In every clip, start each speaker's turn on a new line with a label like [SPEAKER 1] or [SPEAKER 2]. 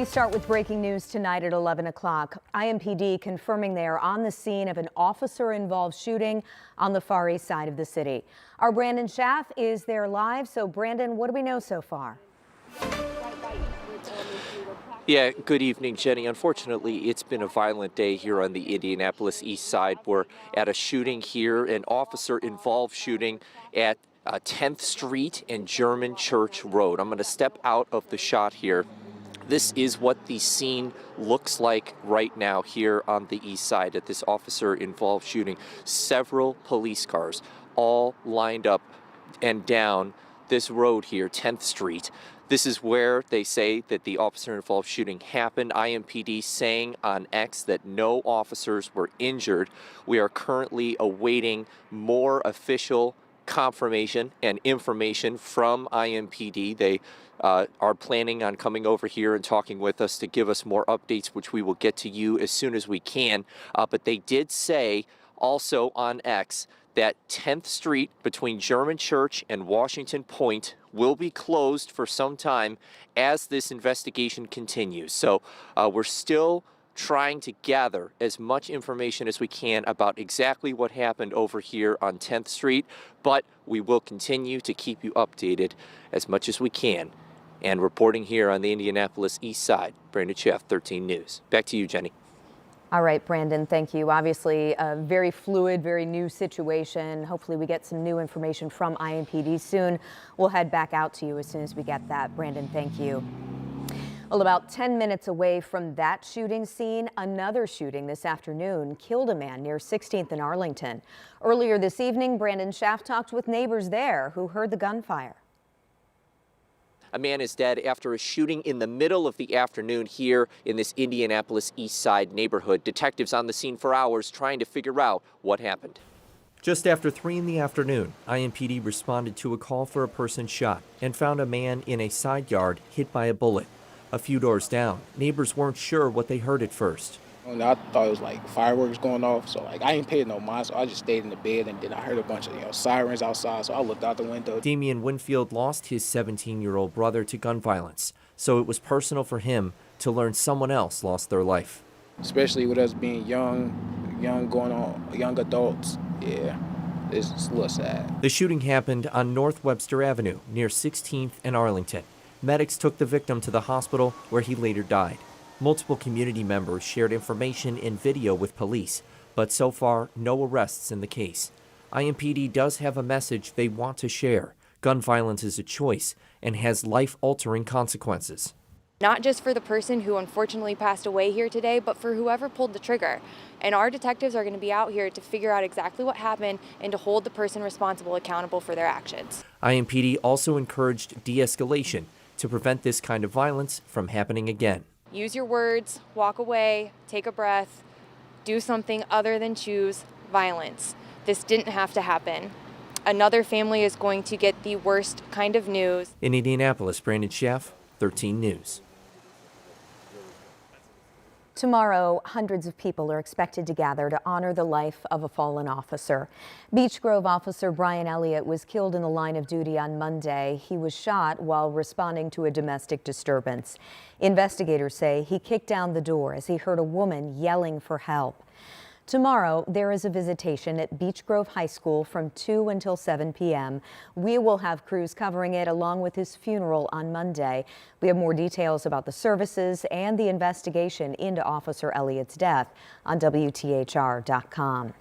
[SPEAKER 1] We start with breaking news tonight at 11 o'clock. IMPD confirming they are on the scene of an officer-involved shooting on the Far East side of the city. Our Brandon Schaff is there live. So, Brandon, what do we know so far?
[SPEAKER 2] Yeah, good evening, Jenny. Unfortunately, it's been a violent day here on the Indianapolis East Side. We're at a shooting here, an officer-involved shooting at 10th Street and German Church Road. I'm going to step out of the shot here. This is what the scene looks like right now here on the east side at this officer-involved shooting. Several police cars all lined up and down this road here, 10th Street. This is where they say that the officer-involved shooting happened. IMPD saying on X that no officers were injured. We are currently awaiting more official confirmation and information from IMPD. They are planning on coming over here and talking with us to give us more updates, which we will get to you as soon as we can. But they did say also on X that 10th Street between German Church and Washington Point will be closed for some time as this investigation continues. So we're still trying to gather as much information as we can about exactly what happened over here on 10th Street, but we will continue to keep you updated as much as we can. And reporting here on the Indianapolis East Side, Brandon Schaff, 13 News. Back to you, Jenny.
[SPEAKER 1] All right, Brandon, thank you. Obviously, a very fluid, very new situation. Hopefully we get some new information from IMPD soon. We'll head back out to you as soon as we get that. Brandon, thank you. Well, about 10 minutes away from that shooting scene, another shooting this afternoon killed a man near 16th and Arlington. Earlier this evening, Brandon Schaff talked with neighbors there who heard the gunfire.
[SPEAKER 2] A man is dead after a shooting in the middle of the afternoon here in this Indianapolis East Side neighborhood. Detectives on the scene for hours trying to figure out what happened.
[SPEAKER 3] Just after 3 in the afternoon, IMPD responded to a call for a person shot and found a man in a side yard hit by a bullet. A few doors down, neighbors weren't sure what they heard at first.
[SPEAKER 4] I thought it was like fireworks going off, so I ain't paid no mind, so I just stayed in the bed, and then I heard a bunch of sirens outside, so I looked out the window.
[SPEAKER 3] Damian Winfield lost his 17-year-old brother to gun violence, so it was personal for him to learn someone else lost their life.
[SPEAKER 4] Especially with us being young adults, yeah, it's a little sad.
[SPEAKER 3] The shooting happened on North Webster Avenue near 16th and Arlington. Medics took the victim to the hospital where he later died. Multiple community members shared information and video with police, but so far, no arrests in the case. IMPD does have a message they want to share. Gun violence is a choice and has life-altering consequences.
[SPEAKER 5] Not just for the person who unfortunately passed away here today, but for whoever pulled the trigger. And our detectives are going to be out here to figure out exactly what happened and to hold the person responsible accountable for their actions.
[SPEAKER 3] IMPD also encouraged de-escalation to prevent this kind of violence from happening again.
[SPEAKER 5] Use your words, walk away, take a breath, do something other than choose violence. This didn't have to happen. Another family is going to get the worst kind of news.
[SPEAKER 3] In Indianapolis, Brandon Schaff, 13 News.
[SPEAKER 1] Tomorrow, hundreds of people are expected to gather to honor the life of a fallen officer. Beech Grove officer Brian Elliott was killed in the line of duty on Monday. He was shot while responding to a domestic disturbance. Investigators say he kicked down the door as he heard a woman yelling for help. Tomorrow, there is a visitation at Beech Grove High School from 2 until 7 p.m. We will have crews covering it along with his funeral on Monday. We have more details about the services and the investigation into Officer Elliott's death on WTHR.com.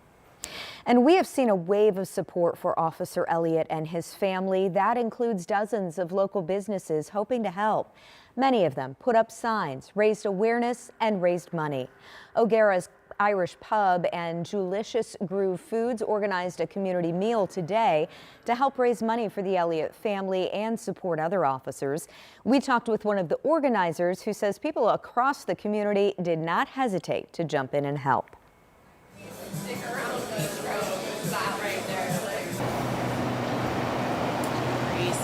[SPEAKER 1] And we have seen a wave of support for Officer Elliott and his family. That includes dozens of local businesses hoping to help. Many of them put up signs, raised awareness, and raised money. O'Gara's Irish Pub and Julicious Groove Foods organized a community meal today to help raise money for the Elliott family and support other officers. We talked with one of the organizers who says people across the community did not hesitate to jump in and help.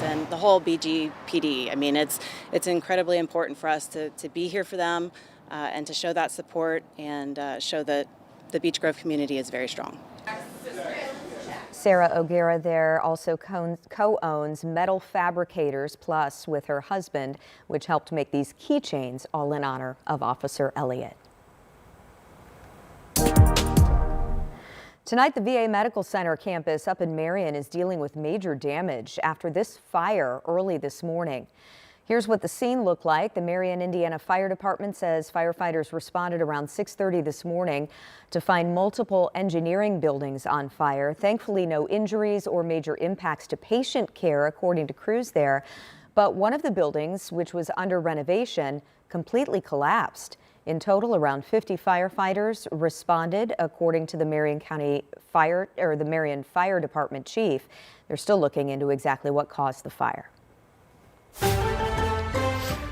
[SPEAKER 6] And the whole BGPD. I mean, it's incredibly important for us to be here for them and to show that support and show that the Beech Grove community is very strong.
[SPEAKER 1] Sarah O'Gara there also co-owns Metal Fabricators Plus with her husband, which helped make these keychains all in honor of Officer Elliott. Tonight, the VA Medical Center campus up in Marion is dealing with major damage after this fire early this morning. Here's what the scene looked like. The Marion, Indiana Fire Department says firefighters responded around 6:30 this morning to find multiple engineering buildings on fire. Thankfully, no injuries or major impacts to patient care, according to crews there. But one of the buildings, which was under renovation, completely collapsed. In total, around 50 firefighters responded, according to the Marion County Fire or the Marion Fire Department chief. They're still looking into exactly what caused the fire.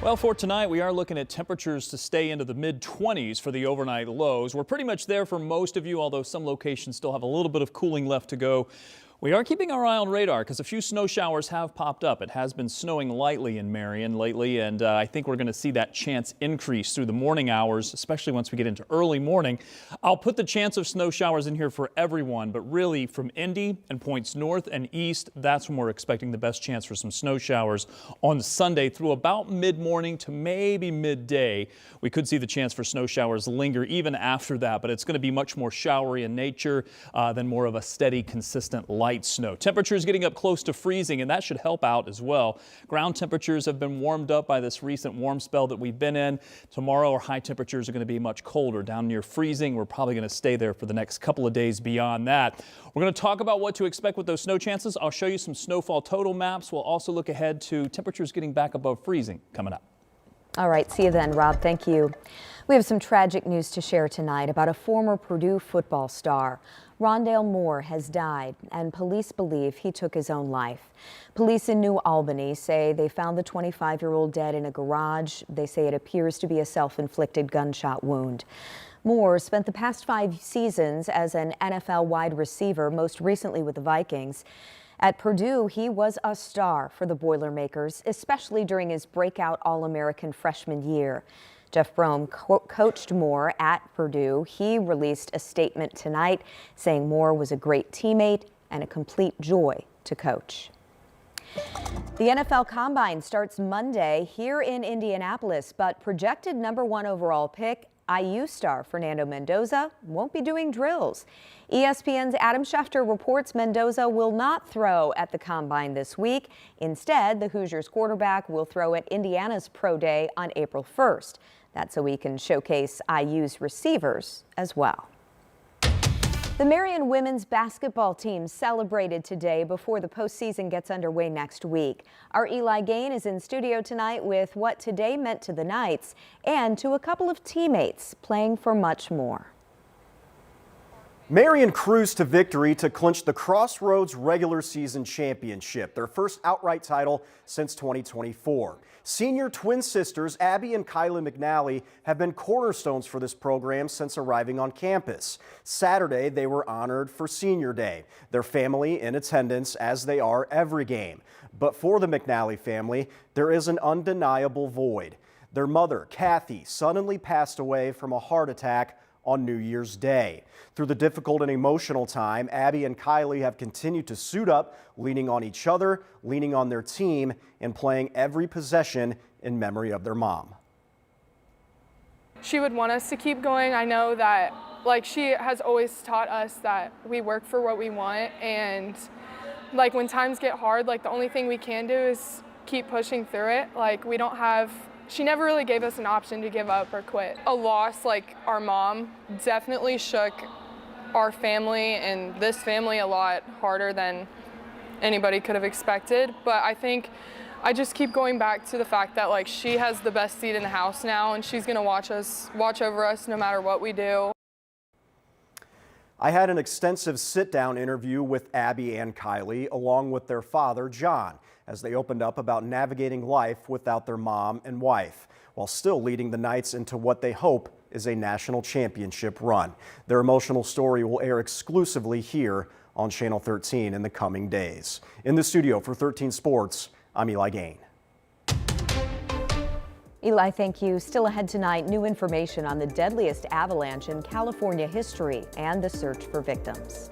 [SPEAKER 7] Well, for tonight, we are looking at temperatures to stay into the mid-20s for the overnight lows. We're pretty much there for most of you, although some locations still have a little bit of cooling left to go. We are keeping our eye on radar because a few snow showers have popped up. It has been snowing lightly in Marion lately, and I think we're going to see that chance increase through the morning hours, especially once we get into early morning. I'll put the chance of snow showers in here for everyone, but really from Indy and points north and east, that's when we're expecting the best chance for some snow showers on Sunday through about mid-morning to maybe midday. We could see the chance for snow showers linger even after that, but it's going to be much more showery in nature than more of a steady, consistent light snow. Temperatures getting up close to freezing, and that should help out as well. Ground temperatures have been warmed up by this recent warm spell that we've been in. Tomorrow, our high temperatures are going to be much colder, down near freezing. We're probably going to stay there for the next couple of days beyond that. We're going to talk about what to expect with those snow chances. I'll show you some snowfall total maps. We'll also look ahead to temperatures getting back above freezing coming up.
[SPEAKER 1] All right, see you then, Rob. Thank you. We have some tragic news to share tonight about a former Purdue football star. Rondale Moore has died, and police believe he took his own life. Police in New Albany say they found the 25-year-old dead in a garage. They say it appears to be a self-inflicted gunshot wound. Moore spent the past 5 seasons as an NFL wide receiver, most recently with the Vikings. At Purdue, he was a star for the Boilermakers, especially during his breakout All-American freshman year. Jeff Brom coached Moore at Purdue. He released a statement tonight saying Moore was a great teammate and a complete joy to coach. The NFL Combine starts Monday here in Indianapolis, but projected #1 overall pick IU star Fernando Mendoza won't be doing drills. ESPN's Adam Schefter reports Mendoza will not throw at the Combine this week. Instead, the Hoosiers quarterback will throw at Indiana's Pro Day on April 1st. That's so he can showcase IU's receivers as well. The Marion women's basketball team celebrated today before the postseason gets underway next week. Our Eli Gain is in studio tonight with what today meant to the Knights and to a couple of teammates playing for much more.
[SPEAKER 8] Marion cruised to victory to clinch the Crossroads regular season championship, their first outright title since 2024. Senior twin sisters Abby and Kyla McNally have been cornerstones for this program since arriving on campus. Saturday, they were honored for Senior Day. Their family in attendance, as they are every game. But for the McNally family, there is an undeniable void. Their mother, Kathy, suddenly passed away from a heart attack on New Year's Day. Through the difficult and emotional time, Abby and Kylie have continued to suit up, leaning on each other, leaning on their team, and playing every possession in memory of their mom.
[SPEAKER 9] She would want us to keep going. I know that, she has always taught us that we work for what we want, and when times get hard, the only thing we can do is keep pushing through it. She never really gave us an option to give up or quit. A loss like our mom definitely shook our family and this family a lot harder than anybody could have expected. But I think I just keep going back to the fact that she has the best seat in the house now, and she's gonna watch over us no matter what we do.
[SPEAKER 8] I had an extensive sit-down interview with Abby and Kylie, along with their father, John, as they opened up about navigating life without their mom and wife, while still leading the Knights into what they hope is a national championship run. Their emotional story will air exclusively here on Channel 13 in the coming days. In the studio for 13 Sports, I'm Eli Gain.
[SPEAKER 1] Eli, thank you. Still ahead tonight, new information on the deadliest avalanche in California history and the search for victims.